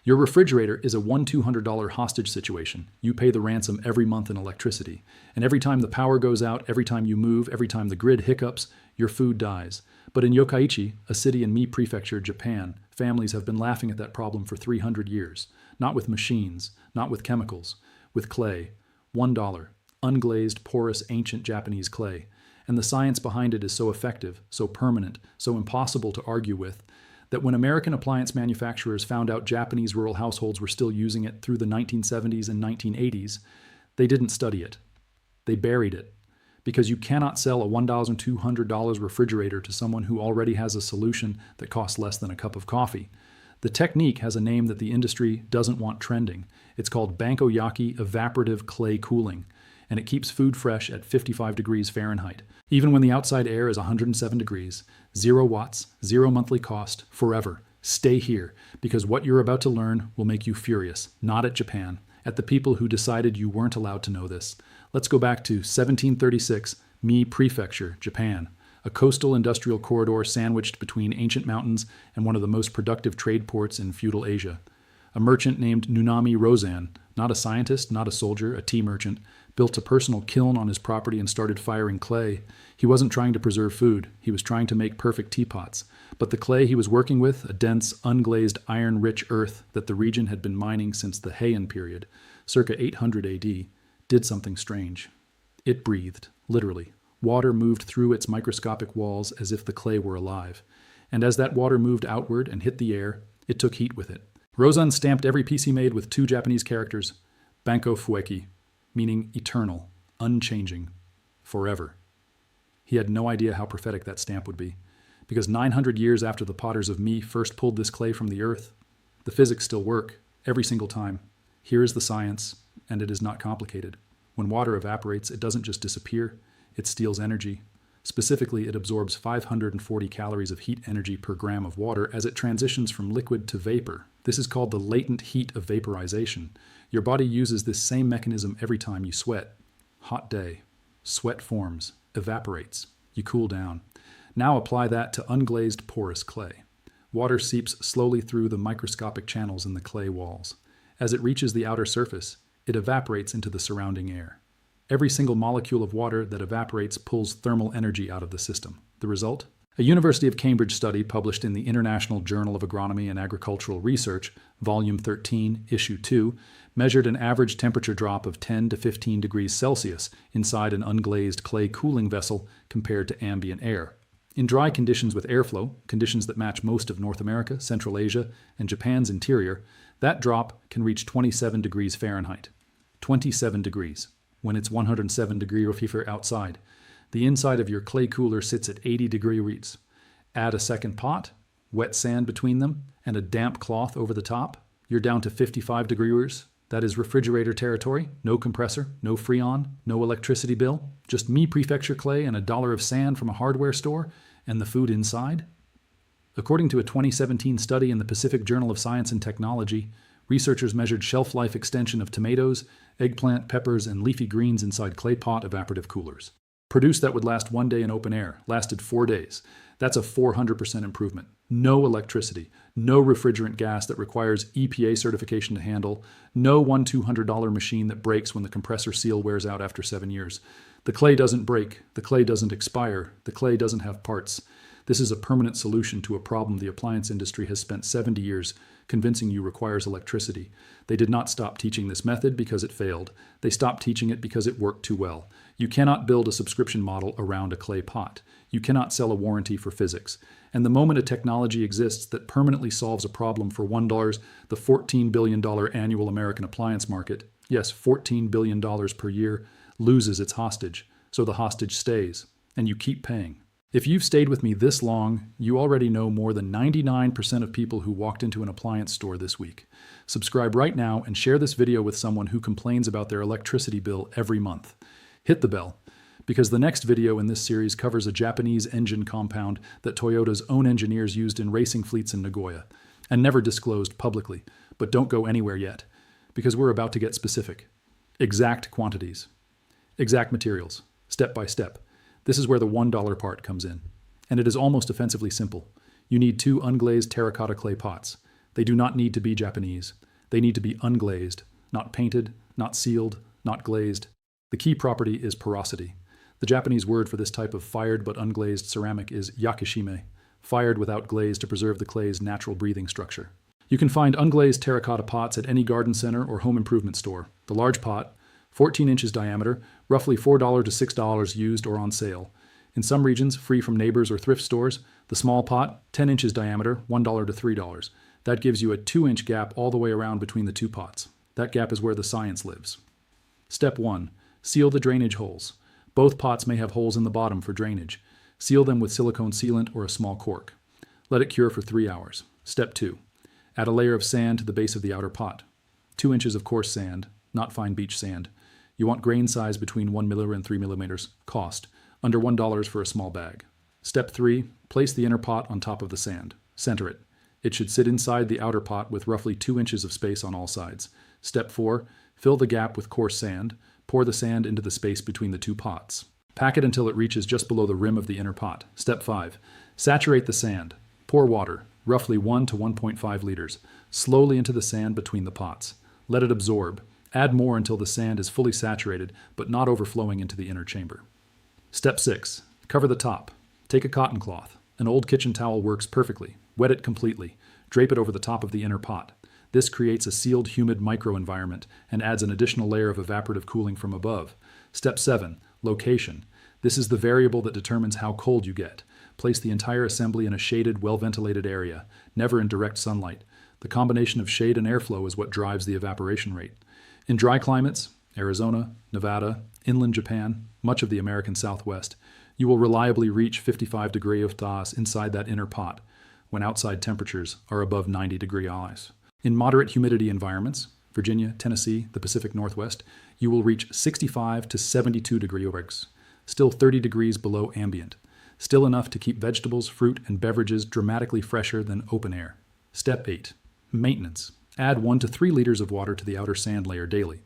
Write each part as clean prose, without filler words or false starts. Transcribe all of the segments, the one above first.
Your refrigerator is a $200 hostage situation. You pay the ransom every month in electricity. And every time the power goes out, every time you move, every time the grid hiccups, your food dies. But in Yokkaichi, a city in Mie Prefecture, Japan, families have been laughing at that problem for 300 years. Not with machines, not with chemicals, with clay. $1. Unglazed, porous, ancient Japanese clay. And the science behind it is so effective, so permanent, so impossible to argue with, that when American appliance manufacturers found out Japanese rural households were still using it through the 1970s and 1980s, they didn't study it. They buried it. Because you cannot sell a $1,200 refrigerator to someone who already has a solution that costs less than a cup of coffee. The technique has a name that the industry doesn't want trending. It's called Bankoyaki evaporative clay cooling, and it keeps food fresh at 55 degrees Fahrenheit. Even when the outside air is 107 degrees, 0 watts, 0 monthly cost, forever. Stay here, because what you're about to learn will make you furious, not at Japan, at the people who decided you weren't allowed to know this. Let's go back to 1736, Mie Prefecture, Japan, a coastal industrial corridor sandwiched between ancient mountains and one of the most productive trade ports in feudal Asia. A merchant named Nunami Rozan, not a scientist, not a soldier, a tea merchant, built a personal kiln on his property and started firing clay. He wasn't trying to preserve food. He was trying to make perfect teapots. But the clay he was working with, a dense, unglazed, iron-rich earth that the region had been mining since the Heian period, circa 800 AD, did something strange. It breathed, literally. Water moved through its microscopic walls as if the clay were alive. And as that water moved outward and hit the air, it took heat with it. Rozan stamped every piece he made with 2 Japanese characters, Banko Fueki, meaning eternal, unchanging, forever. He had no idea how prophetic that stamp would be, because 900 years after the potters of Mie first pulled this clay from the earth, the physics still work, every single time. Here is the science, and it is not complicated. When water evaporates, it doesn't just disappear, it steals energy. Specifically, it absorbs 540 calories of heat energy per gram of water as it transitions from liquid to vapor. This is called the latent heat of vaporization. Your body uses this same mechanism every time you sweat. Hot day. Sweat forms, evaporates. You cool down. Now apply that to unglazed porous clay. Water seeps slowly through the microscopic channels in the clay walls. As it reaches the outer surface, it evaporates into the surrounding air. Every single molecule of water that evaporates pulls thermal energy out of the system. The result? A University of Cambridge study published in the International Journal of Agronomy and Agricultural Research, Volume 13, Issue 2, measured an average temperature drop of 10 to 15 degrees Celsius inside an unglazed clay cooling vessel compared to ambient air. In dry conditions with airflow, conditions that match most of North America, Central Asia, and Japan's interior, that drop can reach 27 degrees Fahrenheit. 27 degrees. When it's 107 degree fever outside. The inside of your clay cooler sits at 80 degrees. Add a second pot, wet sand between them, and a damp cloth over the top. You're down to 55 degrees. That is refrigerator territory. No compressor, no Freon, no electricity bill. Just Mie Prefecture clay and $1 of sand from a hardware store, and the food inside. According to a 2017 study in the Pacific Journal of Science and Technology, researchers measured shelf life extension of tomatoes, eggplant, peppers, and leafy greens inside clay pot evaporative coolers. Produce that would last 1 day in open air, lasted 4 days. That's a 400% improvement. No electricity, no refrigerant gas that requires EPA certification to handle, no $200 machine that breaks when the compressor seal wears out after 7 years. The clay doesn't break, the clay doesn't expire, the clay doesn't have parts. This is a permanent solution to a problem the appliance industry has spent 70 years convincing you requires electricity. They did not stop teaching this method because it failed. They stopped teaching it because it worked too well. You cannot build a subscription model around a clay pot. You cannot sell a warranty for physics. And the moment a technology exists that permanently solves a problem for $1, the $14 billion annual American appliance market, yes, $14 billion per year, loses its hostage. So the hostage stays, and you keep paying. If you've stayed with me this long, you already know more than 99% of people who walked into an appliance store this week. Subscribe right now and share this video with someone who complains about their electricity bill every month. Hit the bell, because the next video in this series covers a Japanese engine compound that Toyota's own engineers used in racing fleets in Nagoya, and never disclosed publicly. But don't go anywhere yet, because we're about to get specific. Exact quantities. Exact materials. Step by step. This is where the $1 part comes in. And it is almost offensively simple. You need 2 unglazed terracotta clay pots. They do not need to be Japanese. They need to be unglazed, not painted, not sealed, not glazed. The key property is porosity. The Japanese word for this type of fired but unglazed ceramic is yakishime, fired without glaze to preserve the clay's natural breathing structure. You can find unglazed terracotta pots at any garden center or home improvement store. The large pot, 14 inches diameter, roughly $4 to $6 used or on sale. In some regions, free from neighbors or thrift stores. The small pot, 10 inches diameter, $1 to $3. That gives you a 2-inch gap all the way around between the two pots. That gap is where the science lives. Step 1. Seal the drainage holes. Both pots may have holes in the bottom for drainage. Seal them with silicone sealant or a small cork. Let it cure for 3 hours. Step 2. Add a layer of sand to the base of the outer pot. 2 inches of coarse sand, not fine beach sand. You want grain size between 1 mm and 3 mm. Cost, under $1 for a small bag. Step 3. Place the inner pot on top of the sand. Center it. It should sit inside the outer pot with roughly 2 inches of space on all sides. Step 4. Fill the gap with coarse sand. Pour the sand into the space between the two pots. Pack it until it reaches just below the rim of the inner pot. Step 5. Saturate the sand. Pour water, roughly 1 to 1.5 liters, slowly into the sand between the pots. Let it absorb. Add more until the sand is fully saturated, but not overflowing into the inner chamber. Step 6. Cover the top. Take a cotton cloth. An old kitchen towel works perfectly. Wet it completely. Drape it over the top of the inner pot. This creates a sealed, humid microenvironment and adds an additional layer of evaporative cooling from above. Step 7. Location. This is the variable that determines how cold you get. Place the entire assembly in a shaded, well-ventilated area, never in direct sunlight. The combination of shade and airflow is what drives the evaporation rate. In dry climates, Arizona, Nevada, inland Japan, much of the American Southwest, you will reliably reach 55 degrees Celsius inside that inner pot, when outside temperatures are above 90 degrees Celsius. In moderate humidity environments, Virginia, Tennessee, the Pacific Northwest, you will reach 65 to 72 degrees Celsius, still 30 degrees below ambient, still enough to keep vegetables, fruit, and beverages dramatically fresher than open air. Step 8. Maintenance. Add 1 to 3 liters of water to the outer sand layer daily.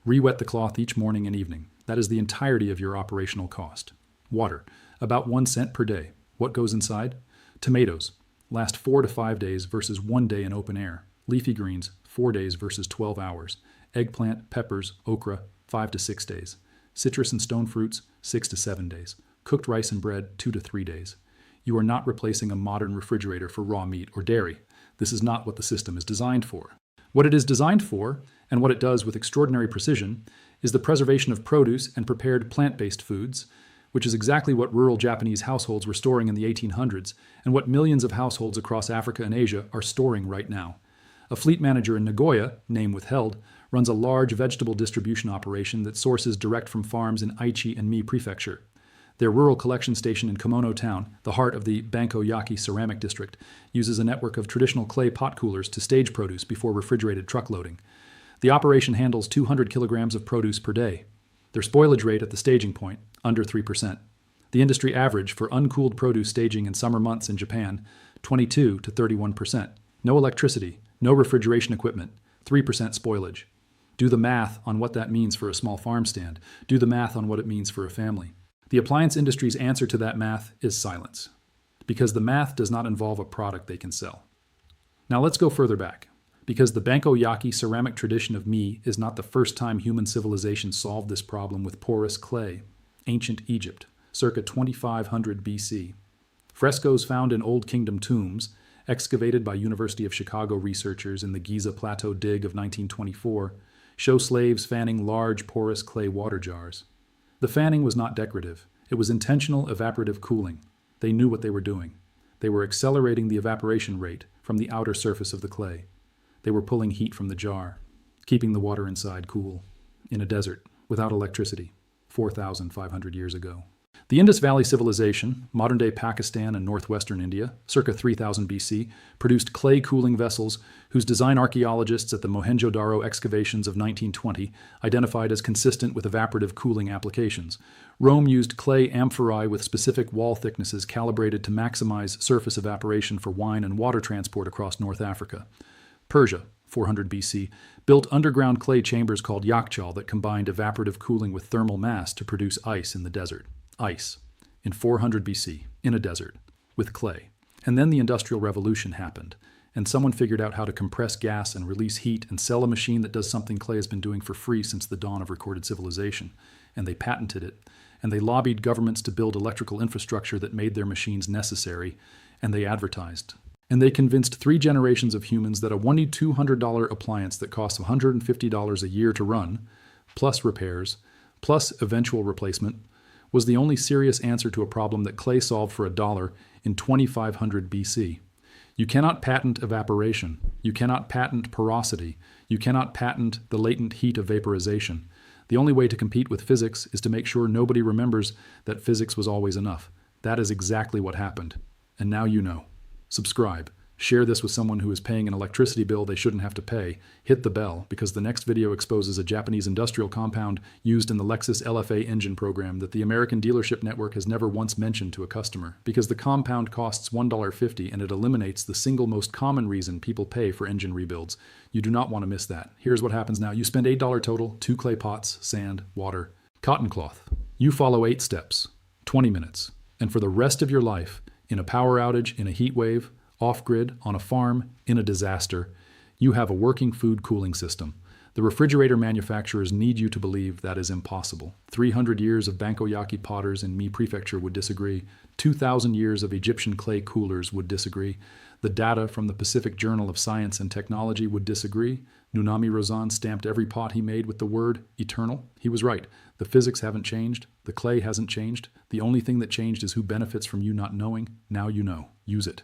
Re-wet the cloth each morning and evening. That is the entirety of your operational cost. Water. About 1 cent per day. What goes inside? Tomatoes. Last 4 to 5 days versus 1 day in open air. Leafy greens, 4 days versus 12 hours. Eggplant, peppers, okra, 5 to 6 days. Citrus and stone fruits, 6 to 7 days. Cooked rice and bread, 2 to 3 days. You are not replacing a modern refrigerator for raw meat or dairy. This is not what the system is designed for. What it is designed for, and what it does with extraordinary precision, is the preservation of produce and prepared plant-based foods, which is exactly what rural Japanese households were storing in the 1800s, and what millions of households across Africa and Asia are storing right now. A fleet manager in Nagoya, name withheld, runs a large vegetable distribution operation that sources direct from farms in Aichi and Mie Prefecture. Their rural collection station in Komono Town, the heart of the Banko-Yaki ceramic district, uses a network of traditional clay pot coolers to stage produce before refrigerated truck loading. The operation handles 200 kilograms of produce per day. Their spoilage rate at the staging point, under 3%. The industry average for uncooled produce staging in summer months in Japan, 22 to 31%. No electricity, no refrigeration equipment, 3% spoilage. Do the math on what that means for a small farm stand. Do the math on what it means for a family. The appliance industry's answer to that math is silence, because the math does not involve a product they can sell. Now let's go further back, because the Banko-Yaki ceramic tradition of Mie is not the first time human civilization solved this problem with porous clay. Ancient Egypt, circa 2500 BC. Frescoes found in Old Kingdom tombs, excavated by University of Chicago researchers in the Giza Plateau dig of 1924, show slaves fanning large porous clay water jars. The fanning was not decorative. It was intentional evaporative cooling. They knew what they were doing. They were accelerating the evaporation rate from the outer surface of the clay. They were pulling heat from the jar, keeping the water inside cool, in a desert, without electricity, 4,500 years ago. The Indus Valley Civilization, modern-day Pakistan and northwestern India, circa 3000 BC, produced clay cooling vessels whose design archaeologists at the Mohenjo-Daro excavations of 1920 identified as consistent with evaporative cooling applications. Rome used clay amphorae with specific wall thicknesses calibrated to maximize surface evaporation for wine and water transport across North Africa. Persia, 400 BC, built underground clay chambers called yakchal that combined evaporative cooling with thermal mass to produce ice in the desert. Ice, in 400 BC, in a desert, with clay. And then the Industrial Revolution happened, And someone figured out how to compress gas and release heat and sell a machine that does something clay has been doing for free since the dawn of recorded civilization. And they patented it. And they lobbied governments to build electrical infrastructure that made their machines necessary. And they advertised. And they convinced 3 generations of humans that a $1,200 appliance that costs $150 a year to run, plus repairs, plus eventual replacement, was the only serious answer to a problem that clay solved for $1 in 2500 BC. You cannot patent evaporation. You cannot patent porosity. You cannot patent the latent heat of vaporization. The only way to compete with physics is to make sure nobody remembers that physics was always enough. That is exactly what happened. And now you know. Subscribe. Share this with someone who is paying an electricity bill they shouldn't have to pay. Hit the bell, because the next video exposes a Japanese industrial compound used in the Lexus LFA engine program that the American dealership network has never once mentioned to a customer, because the compound costs $1.50 and it eliminates the single most common reason people pay for engine rebuilds. You do not want to miss that. Here's what happens now. You spend $8 total, 2 clay pots, sand, water, cotton cloth. You follow 8 steps, 20 minutes, and for the rest of your life, in a power outage, in a heat wave, off-grid, on a farm, in a disaster, you have a working food cooling system. The refrigerator manufacturers need you to believe that is impossible. 300 years of Bankoyaki potters in Mie Prefecture would disagree. 2,000 years of Egyptian clay coolers would disagree. The data from the Pacific Journal of Science and Technology would disagree. Nunami Rozan stamped every pot he made with the word eternal. He was right. The physics haven't changed. The clay hasn't changed. The only thing that changed is who benefits from you not knowing. Now you know. Use it.